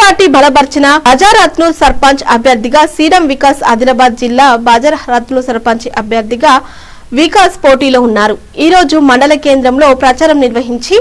Party బలపర్చిన బాజారత్నూర్ sarpanch అభ్యర్థిగా serum Vikas Adilabad జిల్లా బాజారత్నూర్ సర్పంచ్ అభ్యర్థిగా వికాస్ పోటీలో ఉన్నారు. ఈ రోజు మండల కేంద్రంలో ప్రచారం నిర్వహించి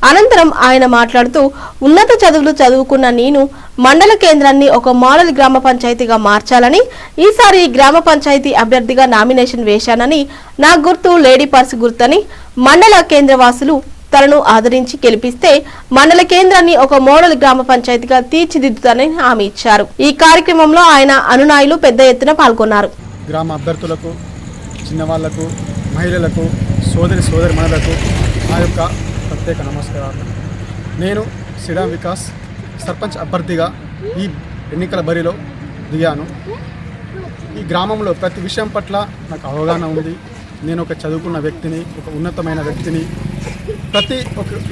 అనంతరం ఆయన మాట్లాడుతూ ఉన్నత చదువులు చదువుకున్న నేను మండల కేంద్రాన్ని ఒక మోడల్ గ్రామ పంచాయతీగా మార్చాలని, ఈసారి గ్రామ పంచాయతీ అభ్యర్థిగా నామినేషన్ వేశానని, నా గుర్తు లేడీ పర్స్ గుర్తని, మండల కేంద్ర వాసులు తనను ఆదరించి గెలిపిస్తే మండల కేంద్రాన్ని ఒక మోడల్ గ్రామ పంచాయతీగా తీర్చిదిద్దుతానని హామీ ఇచ్చారు. ఈ కార్యక్రమంలో ఆయన అనునాయులు పెద్ద ఎత్తున పాల్గొన్నారు. గ్రామ అభ్యర్థులకు, చిన్నవాళ్లకు, మహిళలకు, సోదరిమణులకు నా యొక్క ప్రత్యేక నమస్కారాలు. నేను సిడా వికాస్ సర్పంచ్ అభ్యర్థిగా ఈ ఎన్నికల బరిలో దిగాను. ఈ గ్రామంలో ప్రతి విషయం పట్ల నాకు అవగాహన ఉంది. నేను ఒక చదువుకున్న వ్యక్తిని, ఒక ఉన్నతమైన వ్యక్తిని.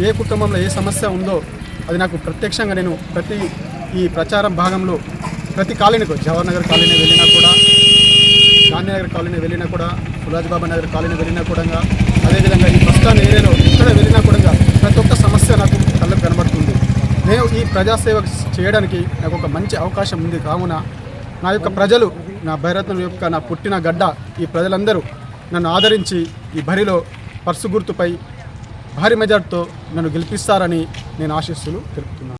ఏ కుటుంబంలో ఏ సమస్య ఉందో అది నాకు ప్రత్యక్షంగా నేను ఈ ప్రచారం భాగంలో ప్రతి కాలనీకు, జవహర్ నగర్ కాలనీ వెళ్ళినా కూడా, గాంధీనగర్ కాలనీ వెళ్ళినా కూడా, సురాజ్బాబా నగర్ కాలనీ వెళ్ళినా కూడా, అదేవిధంగా ఈ బస్టాండ్ ఏరియాలో ఎక్కడ వెళ్ళినా కూడా ప్రతి ఒక్క సమస్య నాకు కళ్ళకు కనబడుతుంది. నేను ఈ ప్రజాసేవ చేయడానికి నాకు ఒక మంచి అవకాశం ఉంది. కావున నా యొక్క ప్రజలు, నా భైరత్నం యొక్క నా పుట్టిన గడ్డ, ఈ ప్రజలందరూ నన్ను ఆదరించి ఈ బరిలో పర్సు గుర్తుపై భారీ మెజార్టీతో నన్ను గెలిపిస్తారని నేను ఆశీస్సులు తెలుపుతున్నాను.